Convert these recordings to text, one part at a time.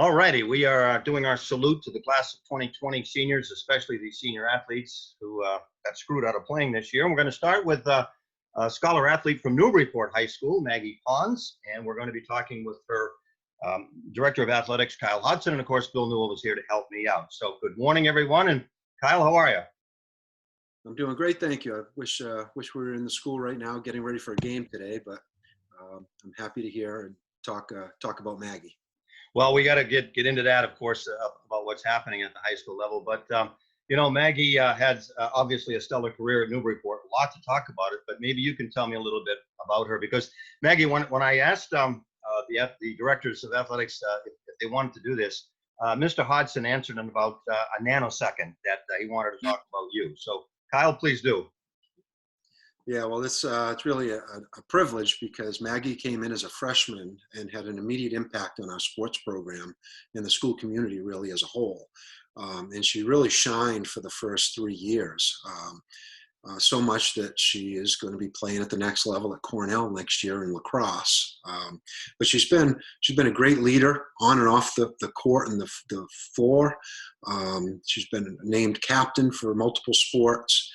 All righty, we are doing our salute to the class of 2020 seniors, especially the senior athletes who got screwed out of playing this year. And we're going to start with a scholar athlete from Newburyport High School, Maggie Pons, and we're going to be talking with her Director of Athletics, Kyle Hodson, and of course, Bill Newell is here to help me out. So good morning, everyone, and Kyle, how are you? I'm doing great, thank you. I wish we were in the school right now getting ready for a game today, but I'm happy to hear and talk about Maggie. Well, we got to get into that, of course, about what's happening at the high school level. But, Maggie has obviously a stellar career at Newburyport. A lot to talk about it, but maybe you can tell me a little bit about her. Because, Maggie, when I asked the directors of athletics if they wanted to do this, Mr. Hodson answered in about a nanosecond that he wanted to talk about you. So, Kyle, please do. Yeah, well, it's really a privilege because Maggie came in as a freshman and had an immediate impact on our sports program and the school community really as a whole. And she really shined for the first 3 years, so much that she is going to be playing at the next level at Cornell next year in lacrosse. But she's been a great leader on and off the court and the floor. She's been named captain for multiple sports.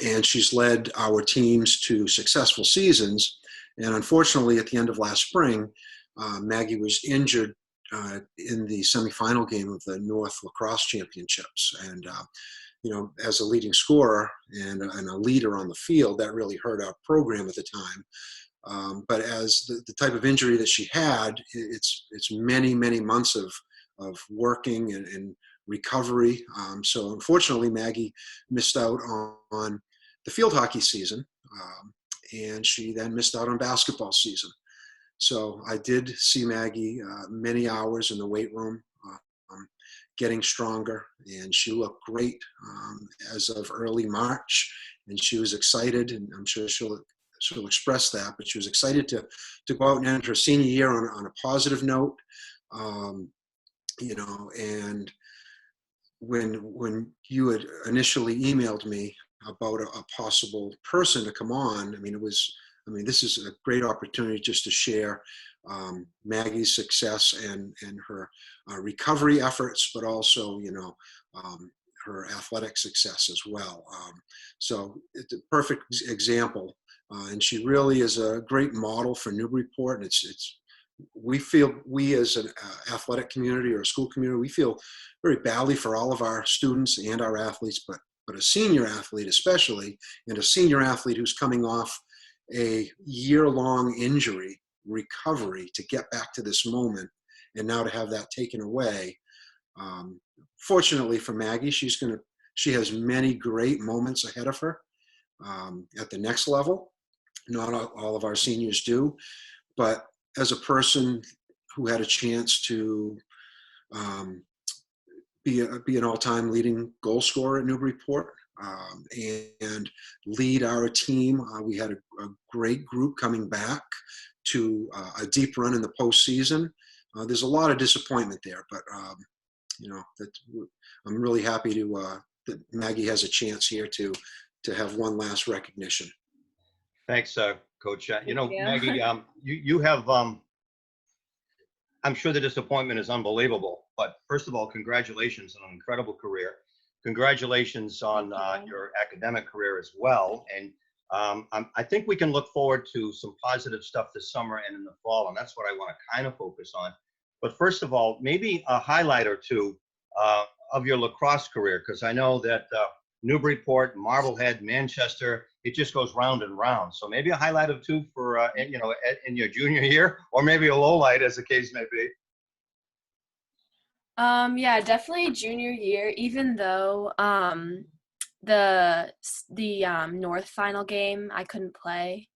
And she's led our teams to successful seasons. And unfortunately, at the end of last spring, Maggie was injured in the semifinal game of the North Lacrosse Championships. And, as a leading scorer and a leader on the field, that really hurt our program at the time. But as the type of injury that she had, it's many, many months of working and recovery. So unfortunately, Maggie missed out on the field hockey season, and she then missed out on basketball season. So I did see Maggie many hours in the weight room, getting stronger, and she looked great as of early March, and she was excited, and I'm sure she'll express that, but she was excited to go out and end her senior year on a positive note, and when you had initially emailed me about a possible person to come on, this is a great opportunity just to share Maggie's success and her recovery efforts, but also, her athletic success as well. So it's a perfect example, and she really is a great model for Newburyport. And we as an athletic community or a school community, we feel very badly for all of our students and our athletes, but a senior athlete especially, and a senior athlete who's coming off a year-long injury recovery to get back to this moment, and now to have that taken away. Fortunately for Maggie, she has many great moments ahead of her at the next level. Not all of our seniors do, but as a person who had a chance to be an all-time leading goal scorer at Newburyport and lead our team. We had a great group coming back to a deep run in the postseason. There's a lot of disappointment there, but I'm really happy that Maggie has a chance here to have one last recognition. Thanks, Coach. Maggie, you have. I'm sure the disappointment is unbelievable, but first of all, congratulations on an incredible career. Congratulations on your academic career as well. And I think we can look forward to some positive stuff this summer and in the fall, and that's what I want to kind of focus on. But first of all, maybe a highlight or two of your lacrosse career, because I know that Newburyport, Marblehead, Manchester, it just goes round and round. So maybe a highlight of two for, in your junior year, or maybe a low light as the case may be. Yeah, definitely junior year, even though the North final game I couldn't play.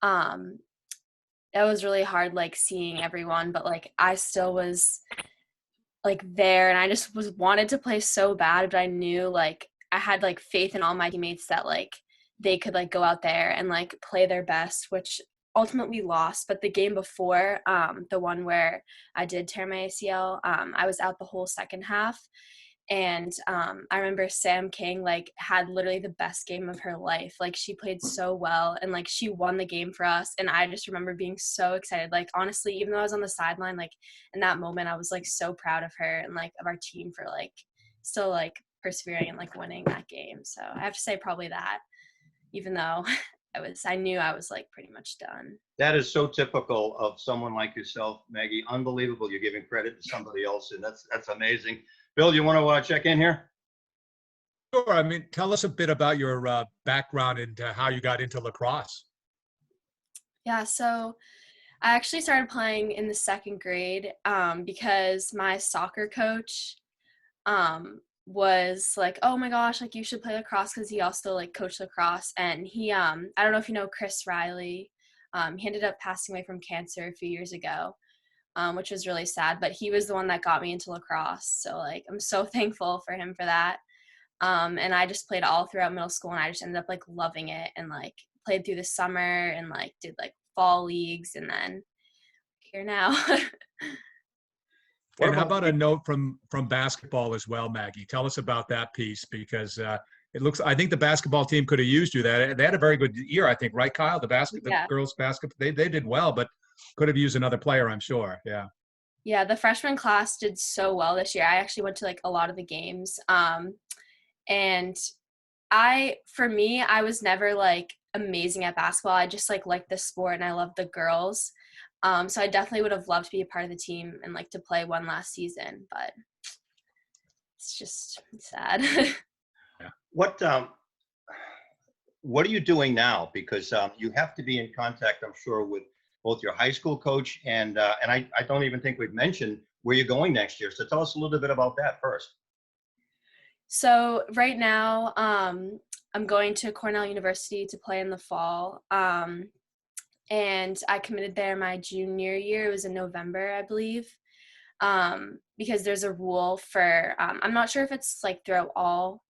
That was really hard, seeing everyone, but I still was there, and I just wanted to play so bad, but I knew I had faith in all my teammates that they could go out there and play their best, which ultimately lost. But the game before, the one where I did tear my ACL, I was out the whole second half, And I remember Sam King like had literally the best game of her life. Like she played so well and like she won the game for us. And I just remember being so excited. Like honestly, even though I was on the sideline, like in that moment, I was like so proud of her and like of our team for like still like persevering and like winning that game. So I have to say probably that, even though I knew I was like pretty much done. That is so typical of someone like yourself, Maggie. Unbelievable. You're giving credit to somebody else, and that's amazing. Bill, you want to check in here? Sure. I mean, tell us a bit about your background and how you got into lacrosse. Yeah, so I actually started playing in the second grade because my soccer coach was like, oh my gosh, like you should play lacrosse because he also like coached lacrosse. And he, I don't know if you know Chris Riley, he ended up passing away from cancer a few years ago, which was really sad, but he was the one that got me into lacrosse. So like, I'm so thankful for him for that. And I just played all throughout middle school and I just ended up like loving it and like played through the summer and like did like fall leagues and then here now. What And how about about a note from basketball as well, Maggie? Tell us about that piece because I think the basketball team could have used you. That they had a very good year, I think, right, Kyle? The Yeah. girls basketball, they did well, but could have used another player, I'm sure. Yeah. Yeah, the freshman class did so well this year. I actually went to like a lot of the games. And for me, I was never like amazing at basketball. I just like liked the sport and I loved the girls. So I definitely would have loved to be a part of the team and like to play one last season, but it's just sad. what what are you doing now? Because you have to be in contact, I'm sure, with both your high school coach and I don't even think we've mentioned where you're going next year. So tell us a little bit about that first. So right now, I'm going to Cornell University to play in the fall. And I committed there my junior year. It was in November, I believe. Because there's a rule for, I'm not sure if it's like throughout all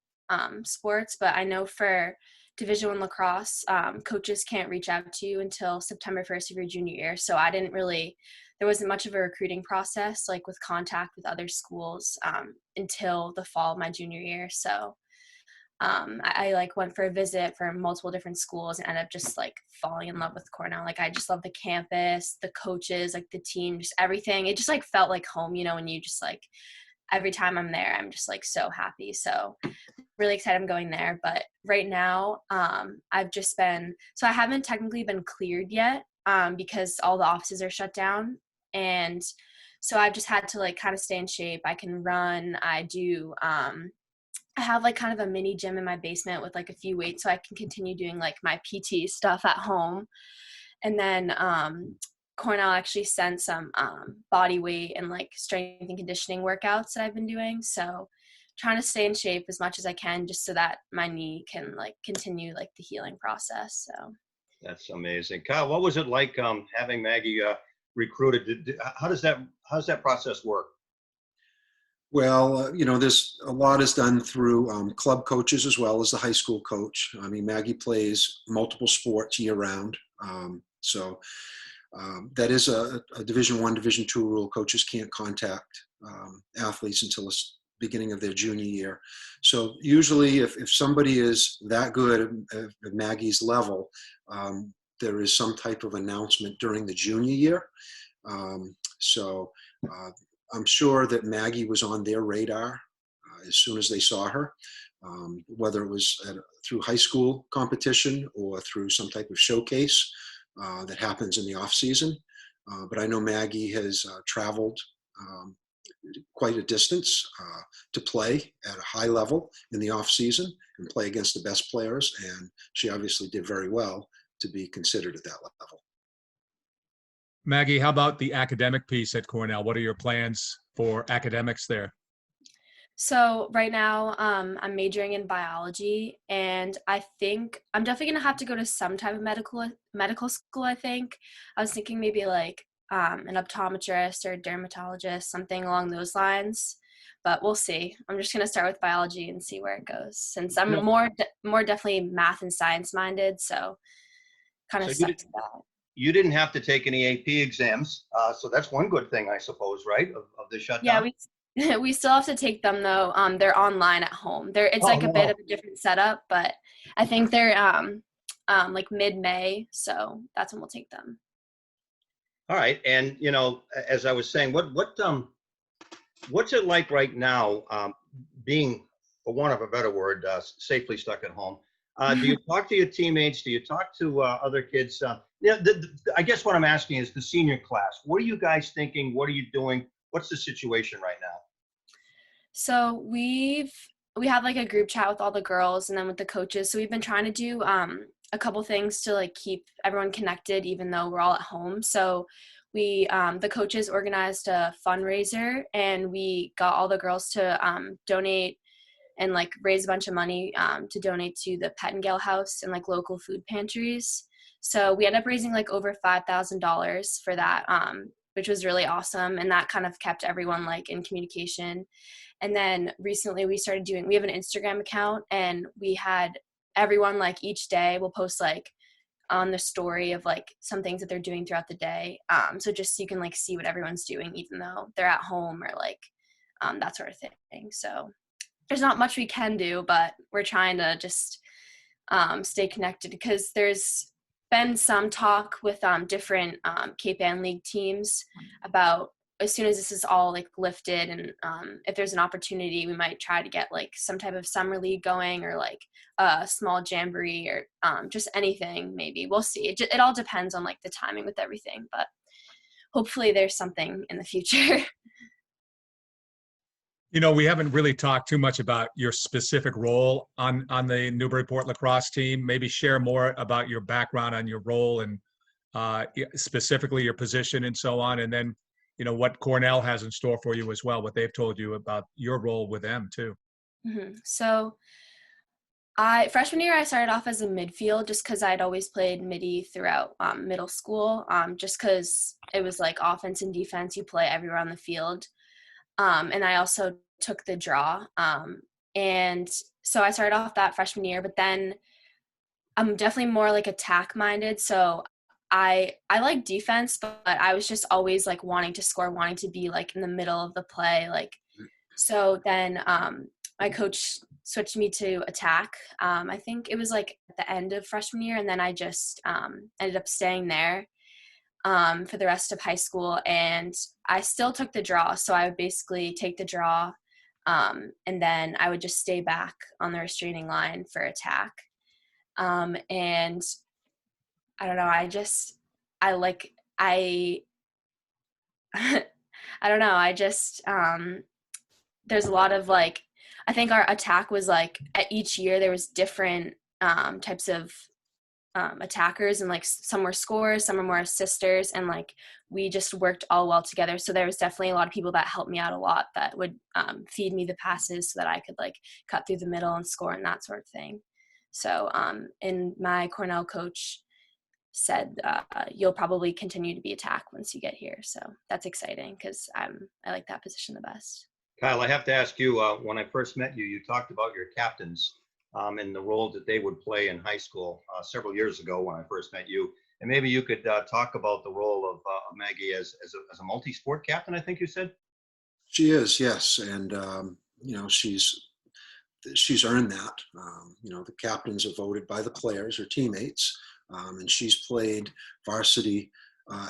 sports, but I know for Division I lacrosse, coaches can't reach out to you until September 1st of your junior year. So there wasn't much of a recruiting process like with contact with other schools until the fall of my junior year. So I like went for a visit for multiple different schools and ended up just like falling in love with Cornell. Like I just love the campus, the coaches, like the team, just everything. It just like felt like home, and you just like every time I'm there, I'm just like so happy. So really excited I'm going there. But right now, I haven't technically been cleared yet because all the offices are shut down. And so I've just had to like kind of stay in shape. I can run. I have like kind of a mini gym in my basement with like a few weights so I can continue doing like my PT stuff at home. And then Cornell actually sent some body weight and like strength and conditioning workouts that I've been doing. So trying to stay in shape as much as I can just so that my knee can like continue like the healing process. So That's amazing. Kyle, what was it like having Maggie recruited? How does that process work? Well, there's a lot is done through club coaches as well as the high school coach. I mean, Maggie plays multiple sports year round. That is a Division I, Division II rule. Coaches can't contact athletes until the beginning of their junior year. So usually if somebody is that good at Maggie's level, there is some type of announcement during the junior year. So I'm sure that Maggie was on their radar as soon as they saw her, whether it was through high school competition or through some type of showcase that happens in the off season. But I know Maggie has traveled quite a distance to play at a high level in the off season and play against the best players. And she obviously did very well to be considered at that level. Maggie, how about the academic piece at Cornell? What are your plans for academics there? So right now, I'm majoring in biology, and I think I'm definitely gonna have to go to some type of medical school. I think I was thinking maybe like an optometrist or a dermatologist, something along those lines. But we'll see. I'm just gonna start with biology and see where it goes, since I'm Yep. more definitely math and science minded. So kind So of stuck to that. you didn't have to take any AP exams, so that's one good thing, I suppose, right? Of the Yeah, shutdown. We still have to take them though. They're online at home. It's Oh, like a bit no. of a different setup, but I think they're like mid-May, so that's when we'll take them. All right. And, as I was saying, what's it like right now, being, for want of a better word, safely stuck at home? Do you talk to your teammates? Do you talk to other kids? I guess what I'm asking is the senior class. What are you guys thinking? What are you doing? What's the situation right now? So we have like a group chat with all the girls and then with the coaches. So we've been trying to do a couple things to like keep everyone connected, even though we're all at home. So we the coaches organized a fundraiser and we got all the girls to donate and like raise a bunch of money to donate to the Pettingale House and like local food pantries. So we ended up raising like over $5,000 for that, which was really awesome. And that kind of kept everyone like in communication. And then recently we have an Instagram account and we had everyone like each day will post like on the story of like some things that they're doing throughout the day. So just so you can like see what everyone's doing, even though they're at home or like that sort of thing. So there's not much we can do, but we're trying to just stay connected because there's been some talk with different Cape Ann League teams about as soon as this is all like lifted and if there's an opportunity, we might try to get like some type of summer league going or like a small jamboree or just anything. Maybe we'll see. It all depends on like the timing with everything, but hopefully there's something in the future. We haven't really talked too much about your specific role on the Newburyport lacrosse team. Maybe share more about your background on your role and specifically your position and so on. And then, what Cornell has in store for you as well, what they've told you about your role with them too. Mm-hmm. So freshman year, I started off as a midfield just because I'd always played midi throughout middle school, just because it was like offense and defense, you play everywhere on the field. And I also took the draw. And so I started off that freshman year, but then I'm definitely more like attack minded. So I like defense, but I was just always like wanting to score, wanting to be like in the middle of the play. Like, so then my coach switched me to attack. I think it was like at the end of freshman year. And then I just ended up staying there for the rest of high school, and I still took the draw. So I would basically take the draw, and then I would just stay back on the restraining line for attack. And I don't know, I I don't know, there's a lot of like, I think our attack was like at each year there was different types of attackers, and like some were scorers, some were more assisters, and like we just worked all well together. So there was definitely a lot of people that helped me out a lot that would feed me the passes so that I could like cut through the middle and score and that sort of thing. So and my Cornell coach said you'll probably continue to be attack once you get here. So that's exciting because I like that position the best. Kyle, I have to ask you, when I first met you, you talked about your captains and the role that they would play in high school several years ago when I first met you. And maybe you could talk about the role of Maggie as a multi-sport captain, I think you said? She is, yes. And, she's earned that. The captains are voted by the players or teammates, and she's played varsity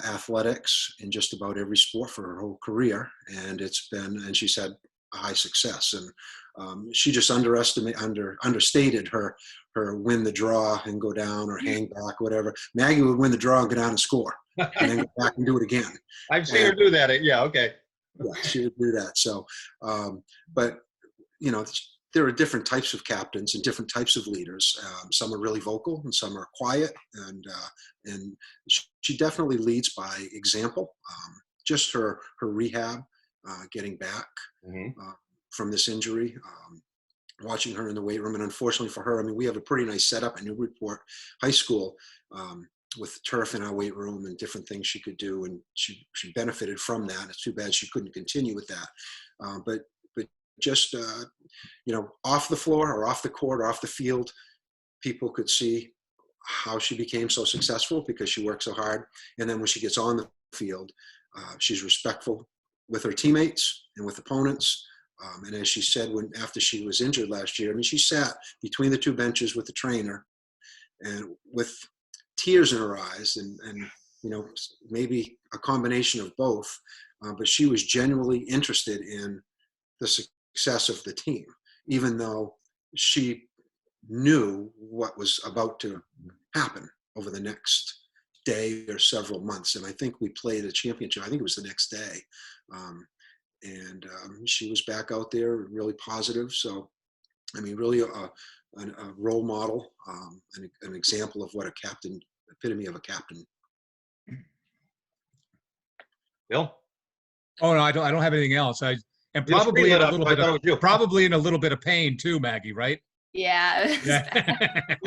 athletics in just about every sport for her whole career. And and she's had a high success. And she just understated her win the draw and go down or hang back, whatever. Maggie would win the draw and go down and score and then go back and do it again. I've seen her do that. Yeah, okay. Yeah, she would do that. So, but, there are different types of captains and different types of leaders. Some are really vocal and some are quiet. And she definitely leads by example. Just her rehab, getting back from this injury, watching her in the weight room. And unfortunately for her, I mean, we have a pretty nice setup at Newburyport High School with turf in our weight room and different things she could do. And she benefited from that. It's too bad she couldn't continue with that. But just, off the floor or off the court or off the field, people could see how she became so successful because she worked so hard. And then when she gets on the field, she's respectful with her teammates and with opponents. And as she said, after she was injured last year, I mean, she sat between the two benches with the trainer and with tears in her eyes, and maybe a combination of both. But she was genuinely interested in the success of the team, even though she knew what was about to happen over the next day or several months. And I think we played a championship. I think it was the next day. And she was back out there, really positive. So, I mean, really a role model, an example of what a captain, epitome of a captain. Bill? Oh, no, I don't have anything else. And Your probably screen in lit a up, little so I bit thought it was you. probably in a little bit of pain too, Maggie, right? Yeah. It was bad.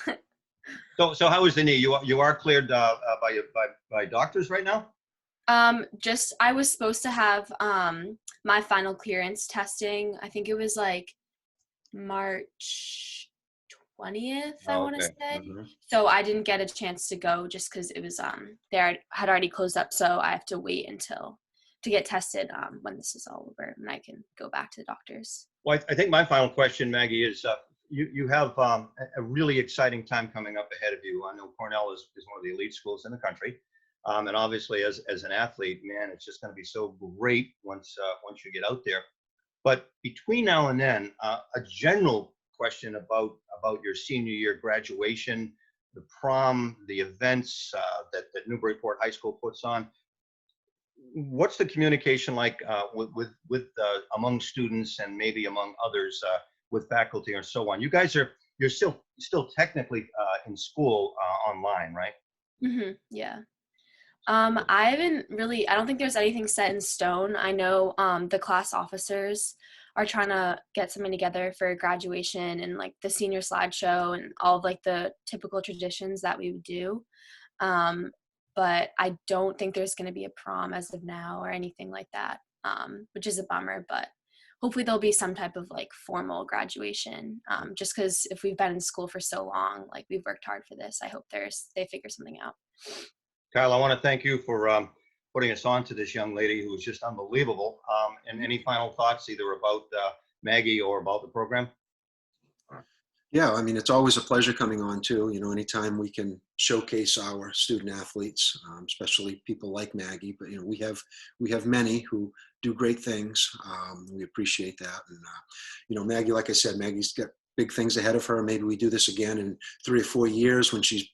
Yeah. So how is the knee? You are cleared by doctors right now? Just I was supposed to have my final clearance testing. I think it was like March 20th, I Oh, want to okay. say. Mhm. So I didn't get a chance to go just because it was had already closed up. So I have to wait until to get tested when this is all over, and I can go back to the doctors. Well, I think my final question, Maggie, is you have a really exciting time coming up ahead of you. I know Cornell is one of the elite schools in the country. And obviously, as an athlete, man, it's just going to be so great once you get out there. But between now and then, a general question about your senior year graduation, the prom, the events that Newburyport High School puts on. What's the communication like with among students and maybe among others with faculty or so on? You're still technically in school online, right? Mm-hmm. Yeah. I don't think there's anything set in stone. I know the class officers are trying to get something together for graduation and like the senior slideshow and all of like the typical traditions that we would do. But I don't think there's going to be a prom as of now or anything like that, which is a bummer, but hopefully there'll be some type of like formal graduation. Just because if we've been in school for so long, like we've worked hard for this, I hope they figure something out. Kyle, I want to thank you for putting us on to this young lady who was just unbelievable. And any final thoughts either about Maggie or about the program? Yeah, I mean, it's always a pleasure coming on too. Anytime we can showcase our student athletes, especially people like Maggie. But we have many who do great things. We appreciate that. And Maggie, like I said, Maggie's got big things ahead of her. Maybe we do this again in 3 or 4 years when she's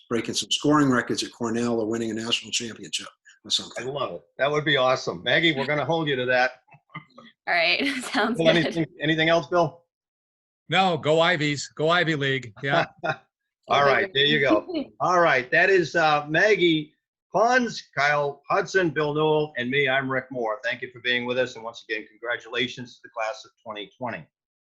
breaking some scoring records at Cornell or winning a national championship or something. I love it. That would be awesome, Maggie. We're going to hold you to that. All right, sounds Bill, good. anything else, Bill? No, go Ivies, go Ivy League. Yeah. All right, there you go. All right, that is Maggie Pons, Kyle Hudson, Bill Newell, and me. I'm Rick Moore. Thank you for being with us, and once again, congratulations to the class of 2020.